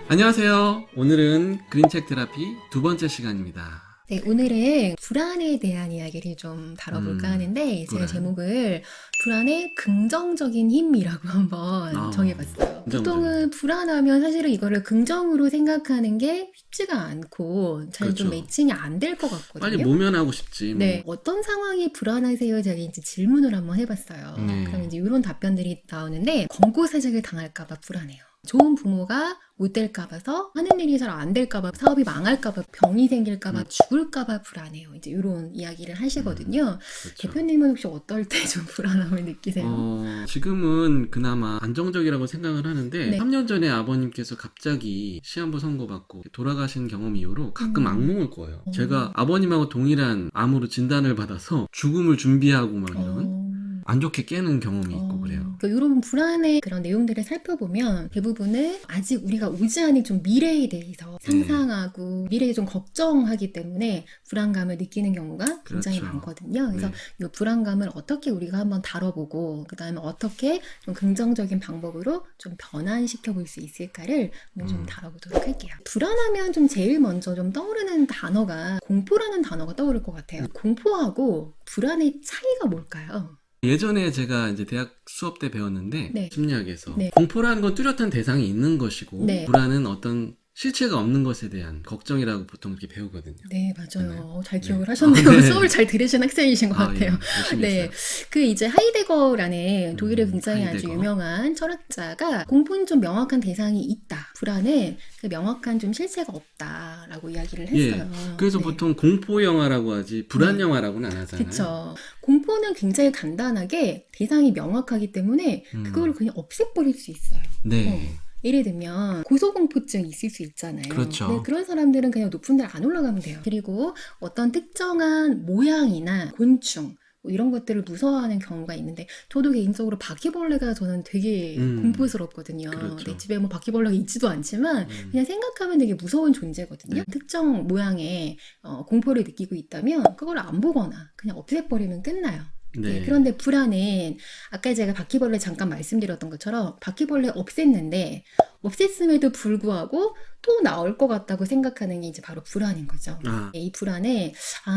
안녕하세요. 오늘은 그림책 테라피 두 번째 시간입니다. 네, 오늘은 불안에 대한 이야기를 좀 다뤄볼까 하는데 제가 불안. 제목을 불안의 긍정적인 힘이라고 한번 정해봤어요. 보통은 불안하면 사실은 이거를 긍정으로 생각하는 게 쉽지가 않고 잘 좀 그렇죠. 매칭이 안 될 것 같거든요. 빨리 모면하고 싶지. 네, 어떤 상황이 불안하세요? 제가 이제 질문을 한번 해봤어요. 네. 그럼 이제 이런 답변들이 나오는데 권고사직을 당할까봐 불안해요. 좋은 부모가 못 될까봐서 하는 일이 잘 안 될까봐, 사업이 망할까봐, 병이 생길까봐, 죽을까봐 불안해요. 이제 이런 이야기를 하시거든요. 그렇죠. 대표님은 혹시 어떨 때 좀 불안함을 느끼세요? 지금은 그나마 안정적이라고 생각을 하는데 네. 3년 전에 아버님께서 갑자기 시한부 선고받고 돌아가신 경험 이후로 가끔 악몽을 꿔요. 제가 아버님하고 동일한 암으로 진단을 받아서 죽음을 준비하고 막 이런 안 좋게 깨는 경험이 있고 그래요. 이런 불안의 그런 내용들을 살펴보면 대부분은 아직 우리가 오지 않은 좀 미래에 대해서 상상하고 미래에 좀 걱정하기 때문에 불안감을 느끼는 경우가 굉장히 그렇죠. 많거든요. 그래서 네. 이 불안감을 어떻게 우리가 한번 다뤄보고 그 다음에 어떻게 좀 긍정적인 방법으로 좀 변환시켜 볼 수 있을까를 오늘 좀 다뤄보도록 할게요. 불안하면 좀 제일 먼저 좀 떠오르는 단어가 공포라는 단어가 떠오를 것 같아요. 공포하고 불안의 차이가 뭘까요? 예전에 제가 이제 대학 수업 때 배웠는데 네. 심리학에서 네. 공포라는 건 뚜렷한 대상이 있는 것이고 네. 불안은 어떤 실체가 없는 것에 대한 걱정이라고 보통 이렇게 배우거든요. 네, 맞아요. 맞나요? 잘 네. 기억을 하셨네요. 네. 수업을 잘 들으신 학생이신 것 같아요. 예, 열심히 네, 했어요. 그 이제 하이데거라는 독일의 굉장히 아주 하이데거. 유명한 철학자가 공포는 좀 명확한 대상이 있다. 불안은 그 명확한 좀 실체가 없다라고 이야기를 했어요. 그래서 네. 보통 공포 영화라고 하지 불안 네. 영화라고는 안 하잖아요. 그쵸. 공포는 굉장히 간단하게 대상이 명확하기 때문에 그거를 그냥 없애버릴 수 있어요. 네. 예를 들면 고소공포증 있을 수 있잖아요. 그렇죠. 네, 그런 사람들은 그냥 높은 데 안 올라가면 돼요. 그리고 어떤 특정한 모양이나 곤충 뭐 이런 것들을 무서워하는 경우가 있는데 저도 개인적으로 바퀴벌레가 저는 되게 공포스럽거든요. 그렇죠. 내 집에 뭐 바퀴벌레가 있지도 않지만 그냥 생각하면 되게 무서운 존재거든요. 네. 특정 모양의 공포를 느끼고 있다면 그걸 안 보거나 그냥 없애버리면 끝나요. 네. 그런데 불안은 아까 제가 바퀴벌레 잠깐 말씀드렸던 것처럼 바퀴벌레 없앴는데 없앴음에도 불구하고 또 나올 것 같다고 생각하는 게 이제 바로 불안인 거죠. 이 불안에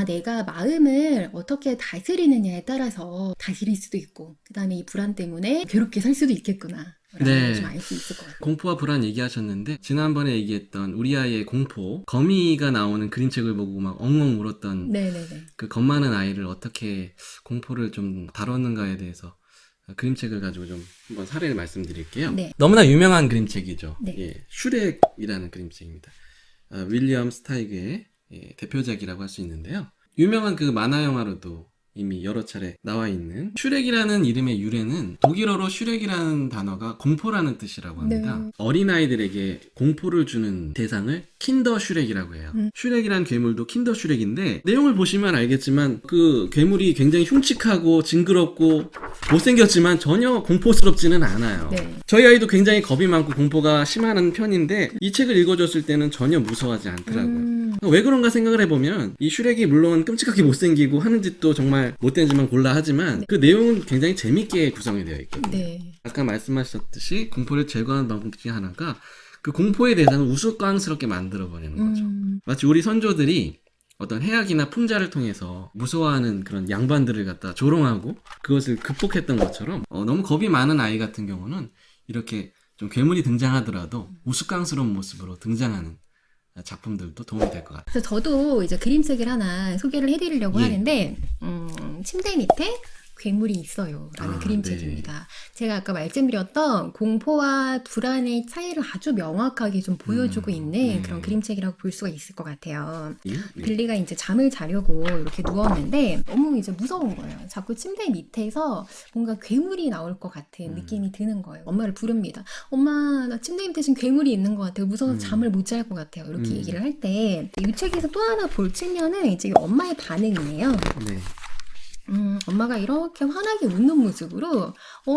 내가 마음을 어떻게 다스리느냐에 따라서 다스릴 수도 있고 그 다음에 이 불안 때문에 괴롭게 살 수도 있겠구나. 네. 좀 알 수 있을 것 같아요. 공포와 불안 얘기하셨는데 지난번에 얘기했던 우리 아이의 공포 거미가 나오는 그림책을 보고 막 엉엉 울었던 네네네. 그 겁 많은 아이를 어떻게 공포를 좀 다뤘는가에 대해서 그림책을 가지고 좀 한번 사례를 말씀드릴게요. 네. 너무나 유명한 그림책이죠. 네. 예, 슈렉이라는 그림책입니다. 윌리엄 스타이그의 대표작이라고 할 수 있는데요. 유명한 그 만화 영화로도 이미 여러 차례 나와 있는 슈렉이라는 이름의 유래는 독일어로 슈렉이라는 단어가 공포라는 뜻이라고 합니다. 네. 어린아이들에게 공포를 주는 대상을 킨더 슈렉이라고 해요. 슈렉이라는 괴물도 킨더 슈렉인데 내용을 보시면 알겠지만 그 괴물이 굉장히 흉측하고 징그럽고 못생겼지만 전혀 공포스럽지는 않아요. 네. 저희 아이도 굉장히 겁이 많고 공포가 심한 편인데 이 책을 읽어줬을 때는 전혀 무서워하지 않더라고요. 왜 그런가 생각을 해보면 이 슈렉이 물론 끔찍하게 못생기고 하는 짓도 정말 못된 짓만 골라 하지만 그 내용은 굉장히 재밌게 구성이 되어 있거든요. 네. 아까 말씀하셨듯이 공포를 제거하는 방법 중에 하나가 그 공포의 대상을 우스꽝스럽게 만들어버리는 거죠. 마치 우리 선조들이 어떤 해악이나 풍자를 통해서 무서워하는 그런 양반들을 갖다 조롱하고 그것을 극복했던 것처럼 너무 겁이 많은 아이 같은 경우는 이렇게 좀 괴물이 등장하더라도 우스꽝스러운 모습으로 등장하는 작품들도 도움이 될 것 같아요. 그래서 저도 이제 그림책을 하나 소개를 해드리려고 하는데 침대 밑에 괴물이 있어요 라는 그림책입니다. 제가 아까 말씀드렸던 공포와 불안의 차이를 아주 명확하게 좀 보여주고 있는 그런 그림책이라고 볼 수가 있을 것 같아요. 빌리가 이제 잠을 자려고 이렇게 누웠는데 너무 이제 무서운 거예요. 자꾸 침대 밑에서 뭔가 괴물이 나올 것 같은 느낌이 드는 거예요. 엄마를 부릅니다. 엄마, 나 침대 밑에 지금 괴물이 있는 것 같아요. 무서워서 잠을 못 잘 것 같아요. 이렇게 얘기를 할 때 이 책에서 또 하나 볼 측면은 이제 엄마의 반응이에요. 네. 엄마가 이렇게 환하게 웃는 모습으로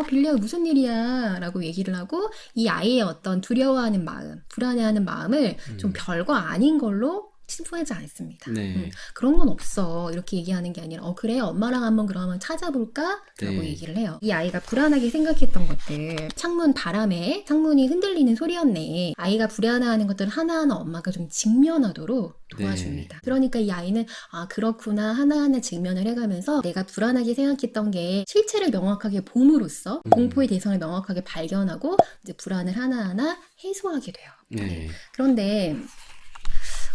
빌리야 무슨 일이야 라고 얘기를 하고 이 아이의 어떤 두려워하는 마음, 불안해하는 마음을 좀 별거 아닌 걸로 심쿵하지 않습니다. 네. 그런 건 없어. 이렇게 얘기하는 게 아니라 그래 엄마랑 한번 그러면 찾아볼까? 라고 네. 얘기를 해요. 이 아이가 불안하게 생각했던 것들 창문 바람에 창문이 흔들리는 소리였네. 아이가 불안해하는 것들 하나하나 엄마가 좀 직면하도록 도와줍니다. 그러니까 이 아이는 아 그렇구나 하나하나 직면을 해가면서 내가 불안하게 생각했던 게 실체를 명확하게 봄으로써 공포의 대상을 명확하게 발견하고 이제 불안을 하나하나 해소하게 돼요. 네. 그런데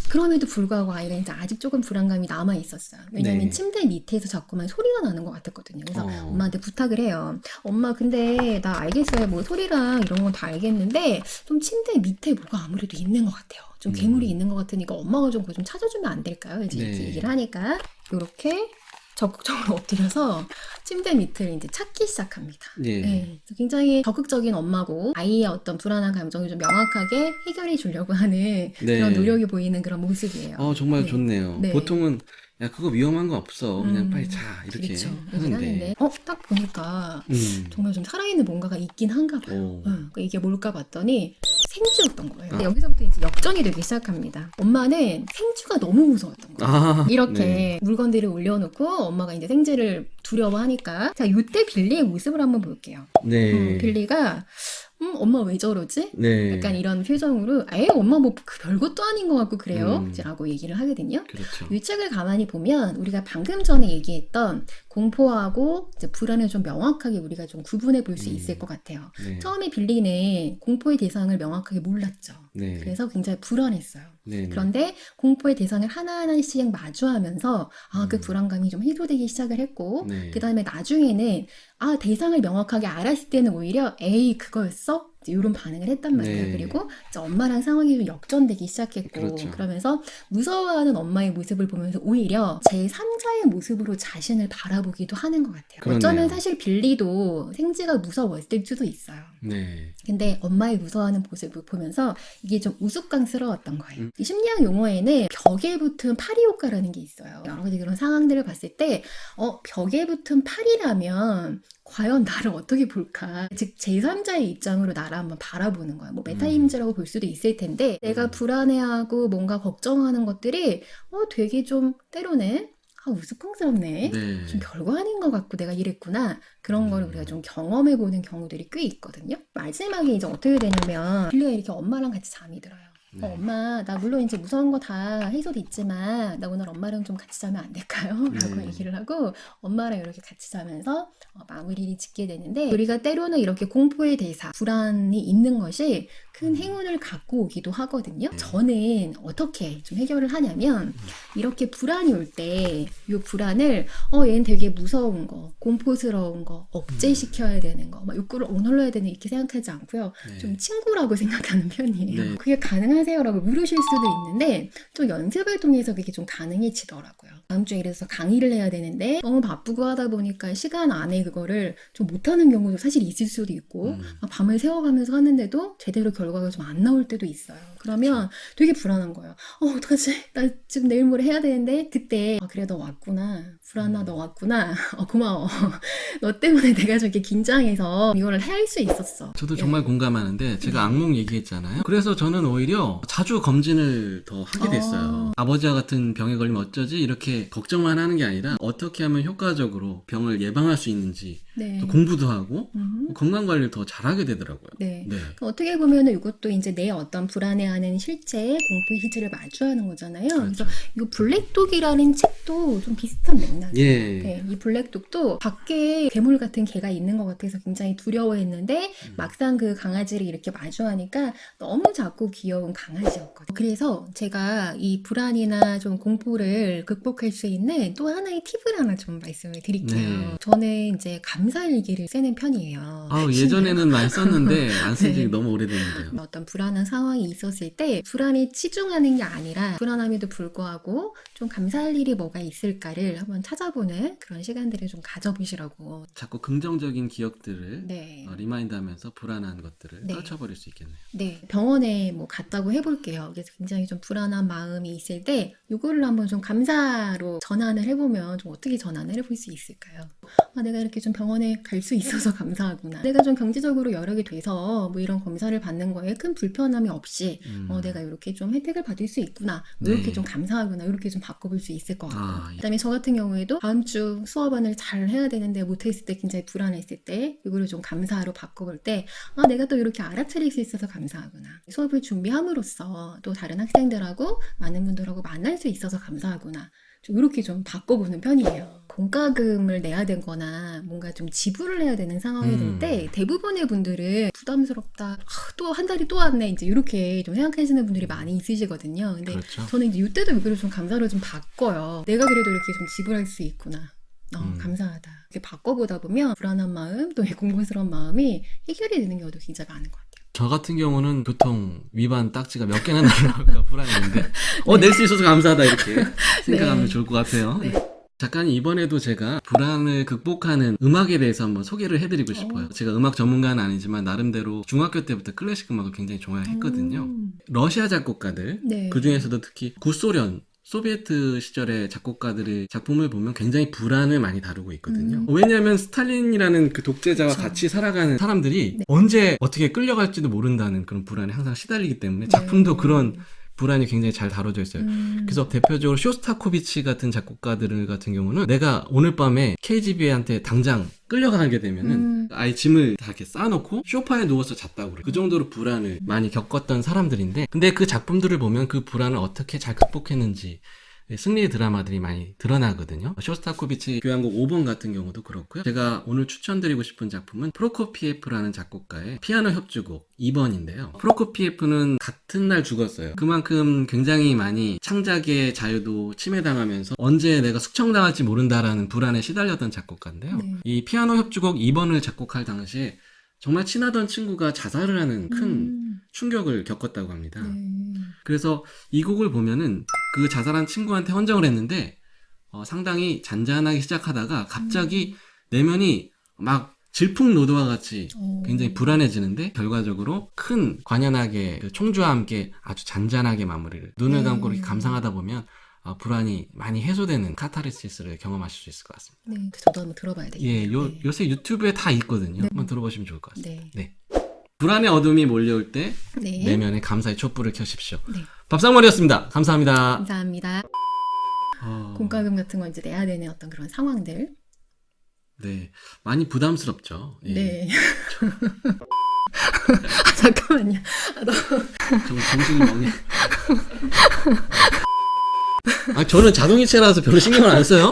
그럼에도 불구하고 아이가 이제 아직 조금 불안감이 남아 있었어요. 왜냐하면 네. 침대 밑에서 자꾸만 소리가 나는 것 같았거든요. 그래서 엄마한테 부탁을 해요. 엄마 근데 나 알겠어요. 뭐 소리랑 이런 건 다 알겠는데 좀 침대 밑에 뭐가 아무래도 있는 것 같아요. 좀 괴물이 있는 것 같으니까 엄마가 좀 그거 좀 찾아주면 안 될까요? 이제 이렇게 네. 얘기를 하니까 이렇게 적극적으로 엎드려서 침대 밑을 이제 찾기 시작합니다. 네. 네, 굉장히 적극적인 엄마고 아이의 어떤 불안한 감정을 좀 명확하게 해결해 주려고 하는 그런 노력이 보이는 그런 모습이에요. 정말 네. 좋네요. 네. 보통은 야 그거 위험한 거 없어. 그냥 빨리 자 이렇게 그렇죠. 하는데. 딱 보니까 음. 정말 좀 살아있는 뭔가가 있긴 한가 봐요. 오. 그러니까 이게 뭘까 봤더니 생쥐였던 거예요. 근데 여기서부터 이제 역전이 되기 시작합니다. 엄마는 생쥐가 너무 무서웠던 거예요. 이렇게 네. 물건들을 올려놓고 엄마가 이제 생쥐를 두려워하니까 자 이때 빌리의 모습을 한번 볼게요. 네. 빌리가 엄마 왜 저러지? 네. 약간 이런 표정으로 에이 엄마 뭐 별것도 아닌 것 같고 그래요? 음. 라고 얘기를 하거든요. 그렇죠. 이 책을 가만히 보면 우리가 방금 전에 얘기했던 공포하고 이제 불안을 좀 명확하게 우리가 좀 구분해 볼 수 있을 것 같아요. 네. 처음에 빌리는 공포의 대상을 명확하게 몰랐죠. 네. 그래서 굉장히 불안했어요. 네. 그런데 공포의 대상을 하나하나씩 마주하면서 그 불안감이 좀 해소되기 시작을 했고 네. 그 다음에 나중에는 대상을 명확하게 알았을 때는 오히려 에이 그거였어? 이런 반응을 했단 말이에요. 네. 그리고 이제 엄마랑 상황이 좀 역전되기 시작했고 그렇죠. 그러면서 무서워하는 엄마의 모습을 보면서 오히려 제3자의 모습으로 자신을 바라보기도 하는 것 같아요. 그러네요. 어쩌면 사실 빌리도 생쥐가 무서웠을 수도 있어요. 네. 근데 엄마의 무서워하는 모습을 보면서 이게 좀 우스꽝스러웠던 거예요. 이 심리학 용어에는 벽에 붙은 파리 효과라는 게 있어요. 여러 가지 그런 상황들을 봤을 때 벽에 붙은 파리라면 과연 나를 어떻게 볼까? 즉 제3자의 입장으로 나를 한번 바라보는 거야. 뭐 메타이미지라고 볼 수도 있을 텐데 내가 불안해하고 뭔가 걱정하는 것들이 되게 좀 때로는 우스꽝스럽네. 네. 좀 별거 아닌 것 같고 내가 이랬구나. 그런 거를 우리가 좀 경험해보는 경우들이 꽤 있거든요. 마지막에 이제 어떻게 되냐면 빌리가 이렇게 엄마랑 같이 잠이 들어요. 네. 엄마 나 물론 이제 무서운 거 다 해소됐지만 나 오늘 엄마랑 좀 같이 자면 안 될까요? 라고 얘기를 하고 엄마랑 이렇게 같이 자면서 마무리를 짓게 되는데 우리가 때로는 이렇게 공포의 대사, 불안이 있는 것이 큰 행운을 갖고 오기도 하거든요. 저는 어떻게 좀 해결을 하냐면 이렇게 불안이 올 때 이 불안을 얘는 되게 무서운 거, 공포스러운 거, 억제시켜야 되는 거, 막 욕구를 억눌러야 되는 이렇게 생각하지 않고요. 네. 좀 친구라고 생각하는 편이에요. 네. 그게 가능하세요라고 물으실 수도 있는데 또 연습을 통해서 그게 좀 가능해지더라고요. 다음 주에 이래서 강의를 해야 되는데 너무 바쁘고 하다 보니까 시간 안에 그거를 좀 못하는 경우도 사실 있을 수도 있고 밤을 새워가면서 하는데도 제대로 결과가 좀 안 나올 때도 있어요. 그러면 되게 불안한 거예요. 어떡하지? 나 지금 내일 모레 해야 되는데 그때 그래 너 왔구나. 불안아 너 왔구나. 고마워. 너 때문에 내가 저렇게 긴장해서 이거를 할 수 있었어. 저도 정말 공감하는데 제가 악몽 얘기했잖아요. 그래서 저는 오히려 자주 검진을 더 하게 됐어요. 아버지와 같은 병에 걸리면 어쩌지? 이렇게 걱정만 하는 게 아니라 어떻게 하면 효과적으로 병을 예방할 수 있는지 네. 또 공부도 하고 건강관리를 더 잘하게 되더라고요. 네. 네. 어떻게 보면 이것도 이제 내 어떤 불안해하는 실체의 공포의 실체를 마주하는 거잖아요. 그래서 이 블랙독이라는 책도 좀 비슷한 맥락이에요. 예. 네, 이 블랙독도 밖에 괴물 같은 개가 있는 것 같아서 굉장히 두려워했는데 막상 그 강아지를 이렇게 마주하니까 너무 작고 귀여운 강아지였거든요. 그래서 제가 이 불안이나 좀 공포를 극복할 수 있는 또 하나의 팁을 하나 좀 말씀을 드릴게요. 네. 저는 이제 감사일기를 쓰는 편이에요. 예전에는 많이 썼는데 안 쓴 지 네. 너무 오래됐는데요. 어떤 불안한 상황이 있었을 때 불안에 치중하는 게 아니라 불안함에도 불구하고 좀 감사할 일이 뭐가 있을까를 한번 찾아보는 그런 시간들을 좀 가져보시라고. 자꾸 긍정적인 기억들을 네. 리마인드하면서 불안한 것들을 네. 떨쳐버릴 수 있겠네요. 네, 병원에 뭐 갔다고 해볼게요. 그래서 굉장히 좀 불안한 마음이 있을 때 이거를 한번 좀 감사를 감사로 전환을 해보면 좀 어떻게 전환을 해볼 수 있을까요? 내가 이렇게 좀 병원에 갈 수 있어서 감사하구나. 내가 좀 경제적으로 여력이 돼서 뭐 이런 검사를 받는 거에 큰 불편함이 없이 내가 이렇게 좀 혜택을 받을 수 있구나. 이렇게 네. 좀 감사하구나. 이렇게 좀 바꿔볼 수 있을 것 같고. 예. 그다음에 저 같은 경우에도 다음 주 수업안을 잘 해야 되는데 못했을 때 굉장히 불안했을 때 이거를 좀 감사로 바꿔볼 때 내가 또 이렇게 알아차릴 수 있어서 감사하구나. 수업을 준비함으로써 또 다른 학생들하고 많은 분들하고 만날 수 있어서 감사하구나. 좀 이렇게 좀 바꿔보는 편이에요. 공과금을 내야 되거나 뭔가 좀 지불을 해야 되는 상황이 될 때 대부분의 분들은 부담스럽다. 또 한 달이 또 왔네. 이제 이렇게 좀 생각하시는 분들이 많이 있으시거든요. 근데 그렇죠. 저는 이제 이때도 이거를 좀 감사로 좀 바꿔요. 내가 그래도 이렇게 좀 지불할 수 있구나. 감사하다. 이렇게 바꿔보다 보면 불안한 마음, 또 공부스러운 마음이 해결이 되는 경우도 굉장히 많은 것 같아요. 저 같은 경우는 교통 위반 딱지가 몇 개나 날라올까 불안했는데 낼 수 있어서 감사하다 이렇게 생각하면 네. 좋을 것 같아요. 네. 작가님 이번에도 제가 불안을 극복하는 음악에 대해서 한번 소개를 해드리고 싶어요. 제가 음악 전문가는 아니지만 나름대로 중학교 때부터 클래식 음악을 굉장히 좋아했거든요. 러시아 작곡가들, 네. 그 중에서도 특히 구소련 소비에트 시절의 작곡가들의 작품을 보면 굉장히 불안을 많이 다루고 있거든요. 왜냐하면 스탈린이라는 그 독재자와 그쵸. 같이 살아가는 사람들이 네. 언제 어떻게 끌려갈지도 모른다는 그런 불안에 항상 시달리기 때문에 작품도 네. 그런 불안이 굉장히 잘 다뤄져 있어요. 그래서 대표적으로 쇼스타코비치 같은 작곡가들 같은 경우는 내가 오늘 밤에 KGB한테 당장 끌려가게 되면은 아예 짐을 다 이렇게 쌓아놓고 소파에 누워서 잤다고 그래요. 그 정도로 불안을 많이 겪었던 사람들인데, 근데 그 작품들을 보면 그 불안을 어떻게 잘 극복했는지 승리의 드라마들이 많이 드러나거든요. 쇼스타코비치 교향곡 5번 같은 경우도 그렇고요. 제가 오늘 추천드리고 싶은 작품은 프로코피에프라는 작곡가의 피아노 협주곡 2번인데요. 프로코피에프는 같은 날 죽었어요. 그만큼 굉장히 많이 창작의 자유도 침해당하면서 언제 내가 숙청당할지 모른다라는 불안에 시달렸던 작곡가인데요. 네. 이 피아노 협주곡 2번을 작곡할 당시에 정말 친하던 친구가 자살을 하는 큰 충격을 겪었다고 합니다. 그래서 이 곡을 보면은 그 자살한 친구한테 헌정을 했는데 상당히 잔잔하게 시작하다가 갑자기 내면이 막 질풍노도와 같이 굉장히 불안해지는데 결과적으로 큰 관현악의 그 총주와 함께 아주 잔잔하게 마무리를 눈을 감고 이렇게 감상하다 보면 불안이 많이 해소되는 카타르시스를 경험하실 수 있을 것 같습니다. 네, 저도 한번 들어봐야 되겠네요. 예, 요새 유튜브에 다 있거든요. 한번 들어보시면 좋을 것 같습니다. 네. 불안의 어둠이 몰려올 때 네. 내면에 감사의 촛불을 켜십시오. 네. 밥상머리였습니다. 감사합니다. 감사합니다. 공과금 같은 거 이제 내야 되는 어떤 그런 상황들. 네, 많이 부담스럽죠. 예. 네. 잠깐만요. 정신이 멍해. 저는 자동이체라서 별로 신경을 안 써요.